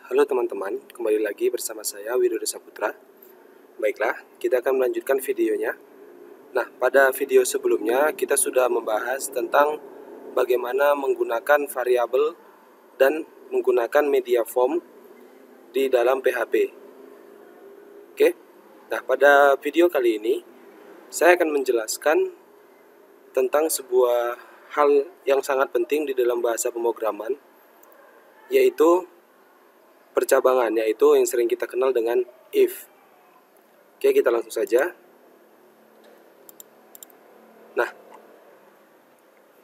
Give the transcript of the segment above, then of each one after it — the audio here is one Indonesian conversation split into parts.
Halo teman-teman, kembali lagi bersama saya Widodo Saputra. Baiklah, kita akan melanjutkan videonya. Nah, pada video sebelumnya kita sudah membahas tentang bagaimana menggunakan variabel dan menggunakan media form di dalam PHP. Oke, nah pada video kali ini saya akan menjelaskan tentang sebuah hal yang sangat penting di dalam bahasa pemrograman, yaitu percabangan, yaitu yang sering kita kenal dengan if. Oke, kita langsung saja. Nah,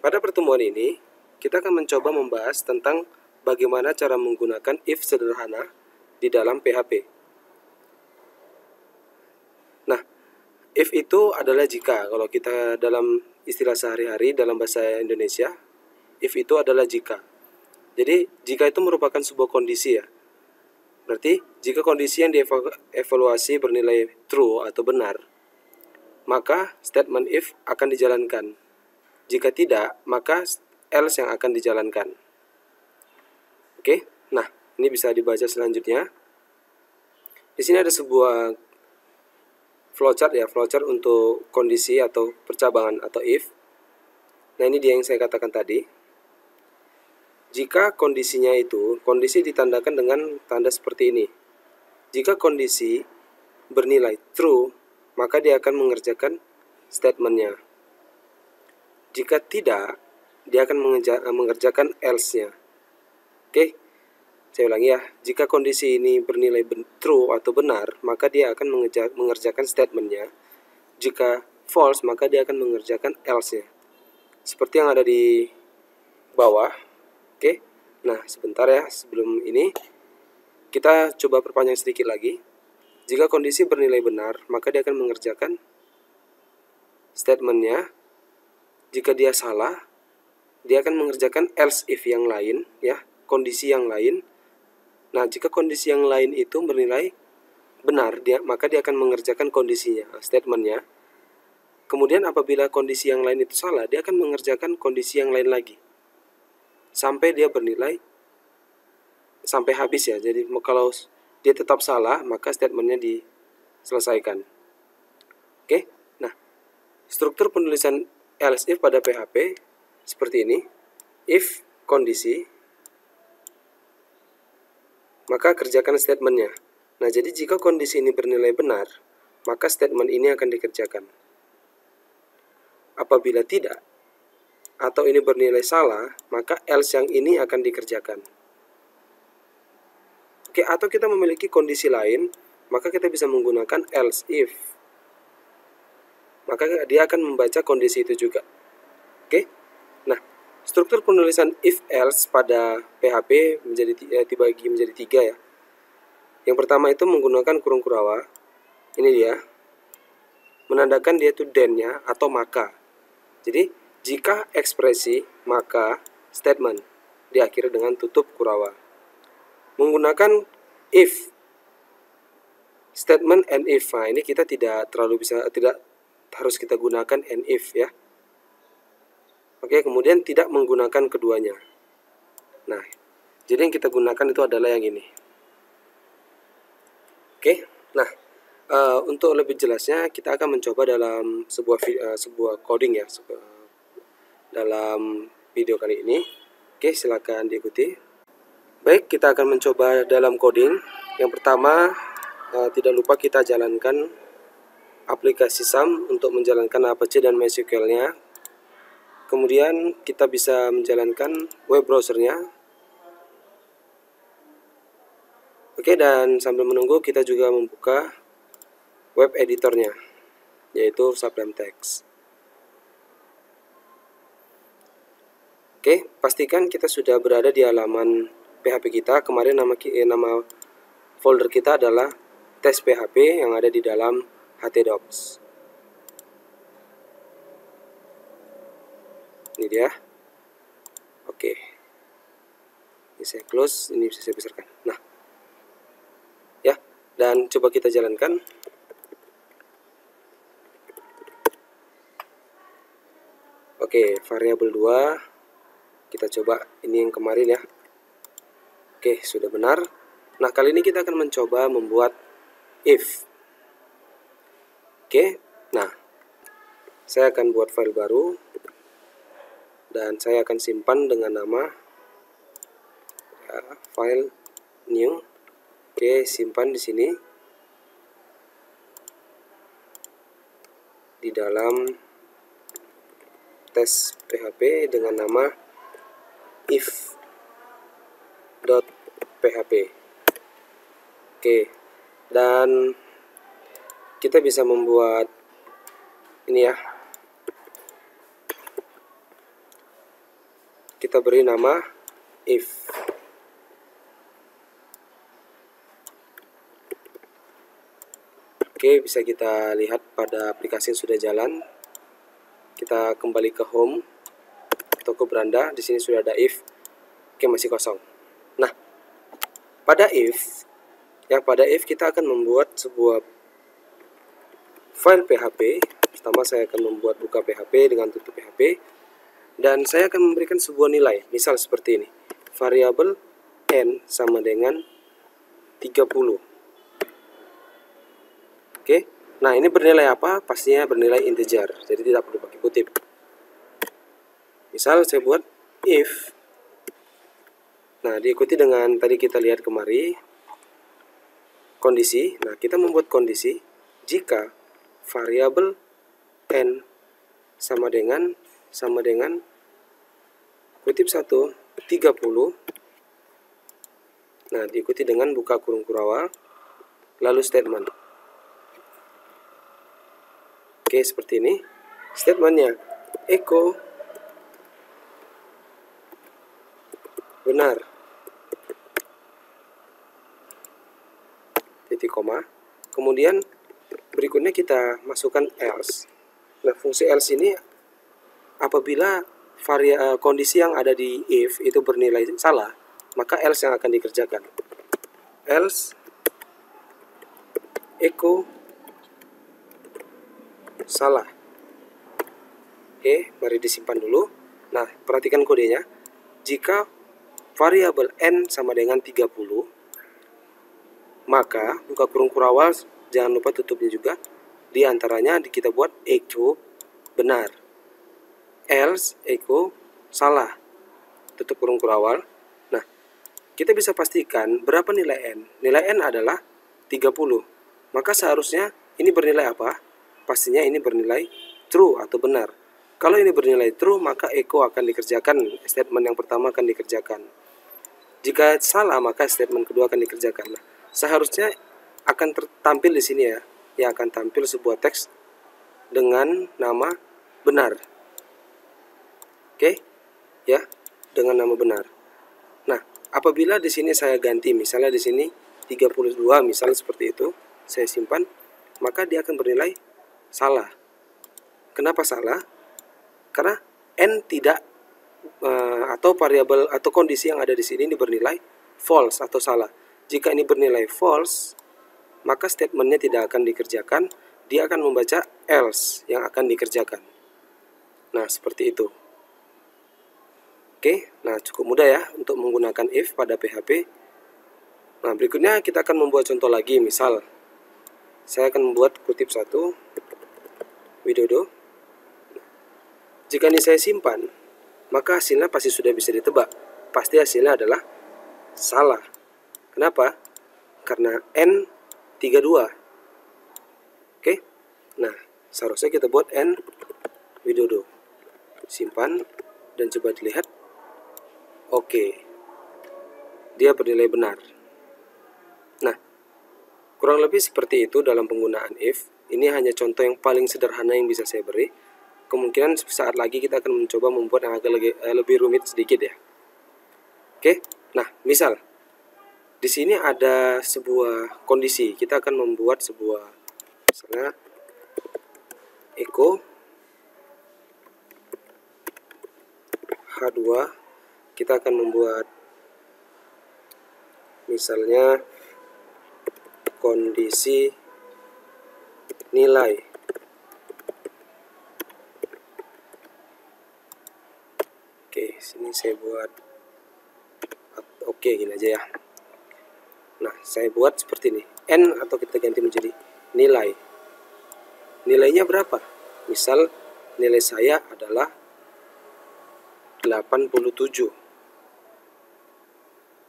pada pertemuan ini kita akan mencoba membahas tentang bagaimana cara menggunakan if sederhana di dalam PHP. Nah, if itu adalah jika. Kalau kita dalam istilah sehari-hari dalam bahasa Indonesia, if itu adalah jika. Jadi, jika itu merupakan sebuah kondisi ya. Berarti, jika kondisi yang dievaluasi bernilai true atau benar, maka statement if akan dijalankan. Jika tidak, maka else yang akan dijalankan. Oke, nah ini bisa dibaca selanjutnya. Di sini ada sebuah flowchart ya, flowchart untuk kondisi atau percabangan atau if. Nah ini dia yang saya katakan tadi. Jika kondisinya itu, kondisi ditandakan dengan tanda seperti ini. Jika kondisi bernilai true, maka dia akan mengerjakan statementnya. Jika tidak, dia akan mengerjakan else-nya. Oke, saya ulangi ya. Jika kondisi ini bernilai true atau benar, maka dia akan mengerjakan statementnya. Jika false, maka dia akan mengerjakan else-nya. Seperti yang ada di bawah. Oke, nah sebentar ya, sebelum ini kita coba perpanjang sedikit lagi. Jika kondisi bernilai benar, maka dia akan mengerjakan statementnya. Jika dia salah, dia akan mengerjakan else if yang lain ya, kondisi yang lain. Nah, jika kondisi yang lain itu bernilai benar, maka dia akan mengerjakan kondisinya, statementnya. Kemudian apabila kondisi yang lain itu salah, dia akan mengerjakan kondisi yang lain lagi sampai dia bernilai sampai habis ya. Jadi kalau dia tetap salah, maka statementnya diselesaikan. Oke, nah struktur penulisan else if pada PHP seperti ini. If kondisi, maka kerjakan statementnya. Nah, jadi jika kondisi ini bernilai benar, maka statement ini akan dikerjakan. Apabila tidak, atau ini bernilai salah, maka else yang ini akan dikerjakan. Oke, atau kita memiliki kondisi lain, maka kita bisa menggunakan else if. Maka dia akan membaca kondisi itu juga. Oke, nah struktur penulisan if else pada PHP dibagi menjadi 3 ya. Yang pertama itu menggunakan kurung kurawa. Ini dia. Menandakan dia itu then-nya atau maka. Jadi jika ekspresi, maka statement diakhiri dengan tutup kurawa. Menggunakan if statement and if. Nah, ini kita tidak harus kita gunakan and if ya. Oke, kemudian tidak menggunakan keduanya. Nah, jadi yang kita gunakan itu adalah yang ini. Oke, nah untuk lebih jelasnya kita akan mencoba dalam sebuah coding ya, dalam video kali ini. Oke, silakan diikuti. Baik, kita akan mencoba dalam coding. Yang pertama, tidak lupa kita jalankan aplikasi SAM untuk menjalankan Apache dan MySQL-nya. Kemudian kita bisa menjalankan web browsernya. Oke, dan sambil menunggu kita juga membuka web editornya, yaitu Sublime Text. Oke, pastikan kita sudah berada di halaman PHP kita. Kemarin nama folder kita adalah tes PHP yang ada di dalam htdocs. Ini dia. Oke. Ini saya close, ini bisa saya besarkan. Nah, ya, dan coba kita jalankan. Oke, variabel 2. Kita coba ini yang kemarin ya. Oke, sudah benar. Nah, kali ini kita akan mencoba membuat if. Oke, nah saya akan buat file baru dan saya akan simpan dengan nama file new. Oke, simpan di sini di dalam tes PHP dengan nama if.php. Oke, dan kita bisa membuat ini ya. Kita beri nama if. Oke, bisa kita lihat pada aplikasi yang sudah jalan. Kita kembali ke home atau ke beranda. Di sini sudah ada if. Oke, masih kosong. Nah, pada if kita akan membuat sebuah file PHP. Pertama saya akan membuat buka PHP dengan tutup PHP. Dan saya akan memberikan sebuah nilai. Misal seperti ini. Variabel n sama dengan 30. Oke, nah ini bernilai apa? Pastinya bernilai integer, jadi tidak perlu pakai kutip. Misal saya buat if, nah diikuti dengan tadi kita lihat kemari, kondisi. Nah kita membuat kondisi jika variabel n sama dengan kutip 1, 30. Nah diikuti dengan buka kurung kurawal, lalu statement. Oke, seperti ini. Statementnya, echo benar. Titik koma. Kemudian berikutnya kita masukkan else. Nah, fungsi else ini apabila kondisi yang ada di if itu bernilai salah, maka else yang akan dikerjakan. Else echo salah. Oke, mari disimpan dulu. Nah, perhatikan kodenya. Jika variabel n sama dengan 30, maka buka kurung kurawal, jangan lupa tutupnya juga. Di antaranya kita buat echo benar. Else echo salah. Tutup kurung kurawal. Nah, kita bisa pastikan berapa nilai n. Nilai n adalah 30. Maka seharusnya ini bernilai apa? Pastinya ini bernilai true atau benar. Kalau ini bernilai true, maka echo akan dikerjakan. Statement yang pertama akan dikerjakan. Jika salah, maka statement kedua akan dikerjakan. Nah, seharusnya akan tampil di sini ya. Ya, akan tampil sebuah teks dengan nama benar. Oke? Ya, dengan nama benar. Nah, apabila di sini saya ganti, misalnya di sini 32, misalnya seperti itu, saya simpan, maka dia akan bernilai salah. Kenapa salah? Karena n tidak atau variabel atau kondisi yang ada di sini ini bernilai false atau salah. Jika ini bernilai false, maka statementnya tidak akan dikerjakan. Dia akan membaca else yang akan dikerjakan. Nah, seperti itu. Oke, nah cukup mudah ya untuk menggunakan if pada PHP. Nah, berikutnya kita akan membuat contoh lagi. Misal, saya akan membuat kutip 1, Widodo. Jika ini saya simpan, maka hasilnya pasti sudah bisa ditebak. Pasti hasilnya adalah salah. Kenapa? Karena n 32. Oke? Nah, seharusnya kita buat n Widodo. Simpan dan coba dilihat. Oke. Dia bernilai benar. Nah, kurang lebih seperti itu dalam penggunaan if. Ini hanya contoh yang paling sederhana yang bisa saya beri. Kemungkinan saat lagi kita akan mencoba membuat yang agak lebih rumit sedikit ya. Oke, nah misal di sini ada sebuah kondisi. Kita akan membuat sebuah, misalnya echo H2. Kita akan membuat misalnya kondisi nilai. Oke, sini saya buat oke gini aja ya. Nah, saya buat seperti ini. N atau kita ganti menjadi nilai. Nilainya berapa? Misal nilai saya adalah 87.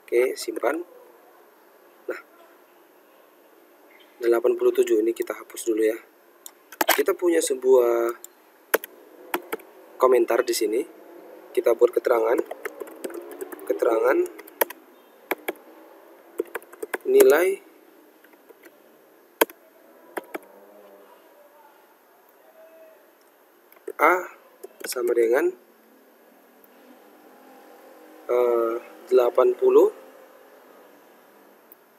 Oke, simpan. Nah, 87 ini kita hapus dulu ya. Kita punya sebuah komentar di sini. Kita buat keterangan nilai A sama dengan 80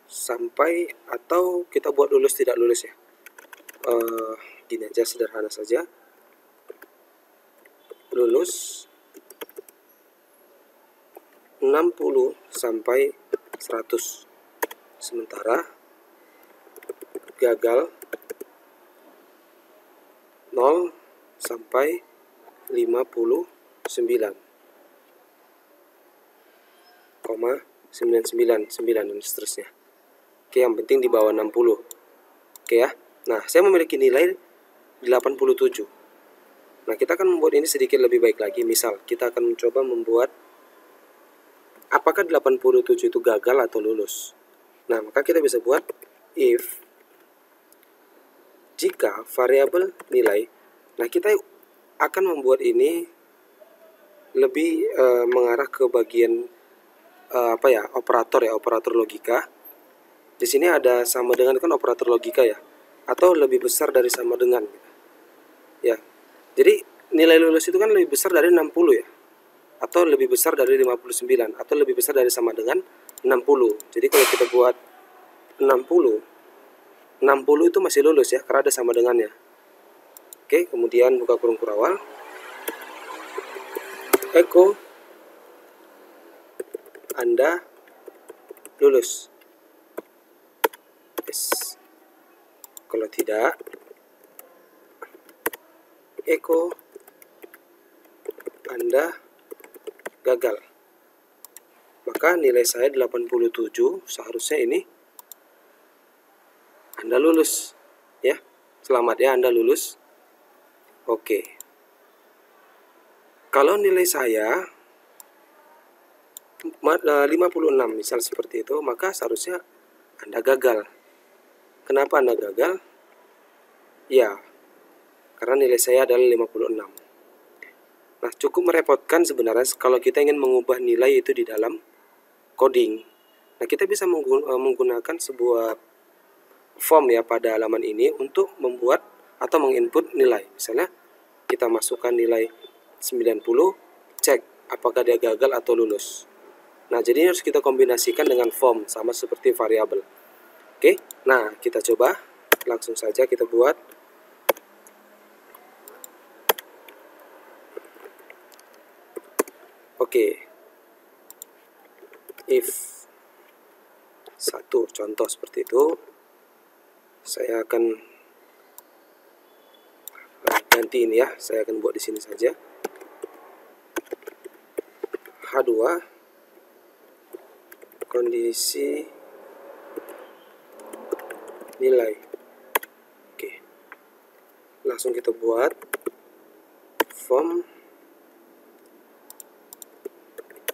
sampai, atau kita buat lulus tidak lulus ya. Gini aja, sederhana saja. Lulus 60 sampai 100. Sementara gagal 0 sampai 59,999 dan seterusnya. Oke, yang penting di bawah 60. Oke ya. Nah, saya memiliki nilai 87. Nah, kita akan membuat ini sedikit lebih baik lagi. Misal, kita akan mencoba membuat apakah 87 itu gagal atau lulus. Nah, maka kita bisa buat if jika variabel nilai. Nah, kita akan membuat ini lebih mengarah ke bagian operator logika. Di sini ada sama dengan kan operator logika ya, atau lebih besar dari sama dengan ya. Jadi nilai lulus itu kan lebih besar dari 60 ya, atau lebih besar dari 59, atau lebih besar dari sama dengan 60. Jadi kalau kita buat 60 itu masih lulus ya, karena ada sama dengannya. Oke, kemudian buka kurung kurawal, echo Anda lulus. Yes. Kalau tidak, echo Anda gagal. Maka nilai saya 87, seharusnya ini Anda lulus ya. Selamat ya, Anda lulus. Oke. Kalau nilai saya 56 misal seperti itu, maka seharusnya Anda gagal. Kenapa Anda gagal? Ya, karena nilai saya adalah 56. Nah, cukup merepotkan sebenarnya kalau kita ingin mengubah nilai itu di dalam coding. Nah, kita bisa menggunakan sebuah form ya pada halaman ini untuk membuat atau menginput nilai. Misalnya kita masukkan nilai 90, cek apakah dia gagal atau lulus. Nah, jadi harus kita kombinasikan dengan form sama seperti variabel. Oke, nah kita coba langsung saja kita buat. Oke, if satu contoh seperti itu, saya akan ganti ini ya, saya akan buat di sini saja. H2 kondisi nilai. Oke, langsung kita buat form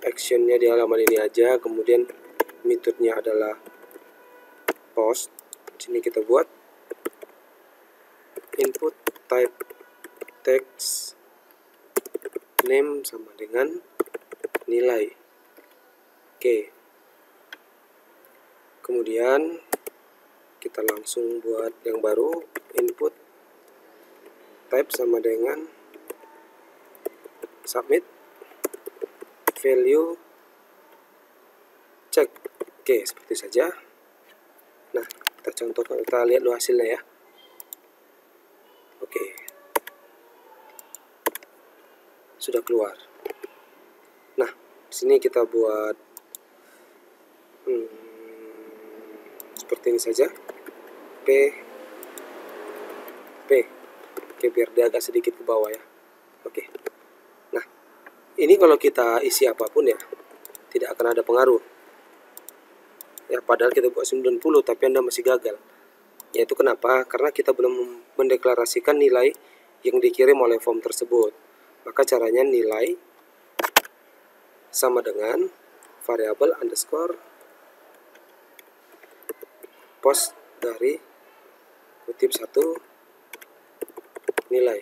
actionnya di halaman ini aja, kemudian metodenya adalah post. Sini kita buat input type text name sama dengan nilai. Oke, kemudian kita langsung buat yang baru, input type sama dengan submit value cek. Oke, seperti saja. Nah, kita contohkan, kita lihat dulu hasilnya ya. Oke, sudah keluar. Nah, di sini kita buat seperti ini saja. P. Oke, biar dia agak sedikit ke bawah ya. Oke. Nah, ini kalau kita isi apapun ya, tidak akan ada pengaruh. Ya, padahal kita buat 90 tapi Anda masih gagal. Yaitu kenapa? Karena kita belum mendeklarasikan nilai yang dikirim oleh form tersebut. Maka caranya nilai sama dengan variabel underscore post dari kutip 1 nilai.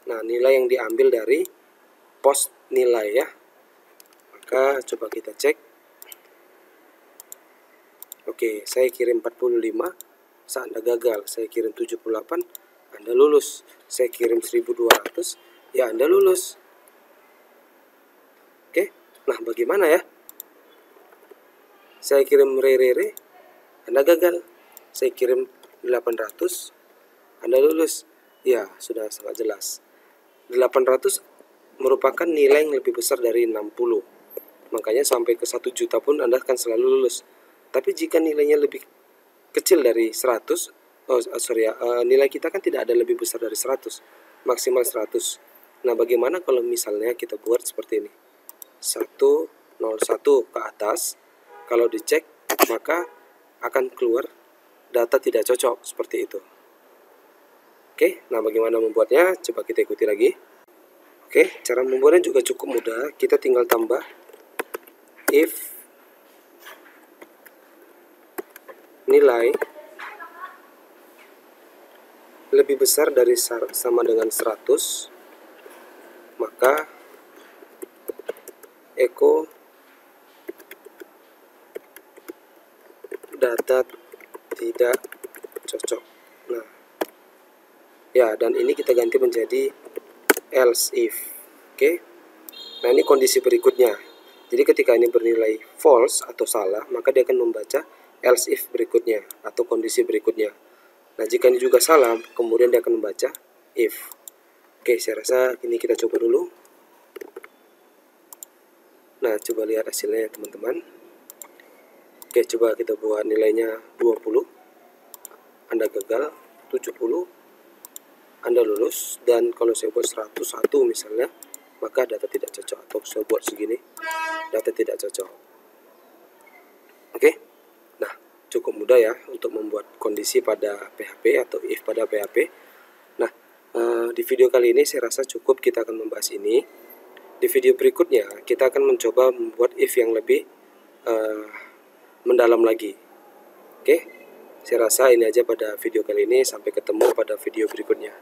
Nah, nilai yang diambil dari post nilai ya. Maka coba kita cek. Oke, saya kirim 45, Anda gagal. Saya kirim 78, Anda lulus. Saya kirim 1200, ya Anda lulus. Oke, nah bagaimana ya? Saya kirim re, Anda gagal. Saya kirim 800, Anda lulus. Ya, sudah sangat jelas. 800 merupakan nilai yang lebih besar dari 60. Makanya sampai ke 1 juta pun Anda akan selalu lulus. Tapi jika nilainya lebih kecil dari 100, nilai kita kan tidak ada lebih besar dari 100, maksimal 100. Nah, bagaimana kalau misalnya kita buat seperti ini? 101 ke atas, kalau dicek maka akan keluar data tidak cocok seperti itu. Oke, nah bagaimana membuatnya? Coba kita ikuti lagi. Oke, cara membuatnya juga cukup mudah. Kita tinggal tambah if nilai lebih besar dari sama dengan 100, maka echo data tidak cocok. Nah, ya, dan ini kita ganti menjadi else if. Oke. Nah, ini kondisi berikutnya. Jadi ketika ini bernilai false atau salah, maka dia akan membaca else if berikutnya atau kondisi berikutnya. Nah, jika ini juga salah, kemudian dia akan membaca if. Oke, saya rasa ini kita coba dulu. Nah, coba lihat hasilnya teman-teman. Oke, coba kita buat nilainya 20. Anda gagal. 70. Anda lulus. Dan kalau saya buat 101 misalnya, maka data tidak cocok. Atau saya buat segini, data tidak cocok. Oke. Nah, cukup mudah ya untuk membuat kondisi pada PHP atau if pada PHP. Nah, di video kali ini saya rasa cukup, kita akan membahas ini. Di video berikutnya kita akan mencoba membuat if yang lebih mendalam lagi. Oke, saya rasa ini aja pada video kali ini. Sampai ketemu pada video berikutnya.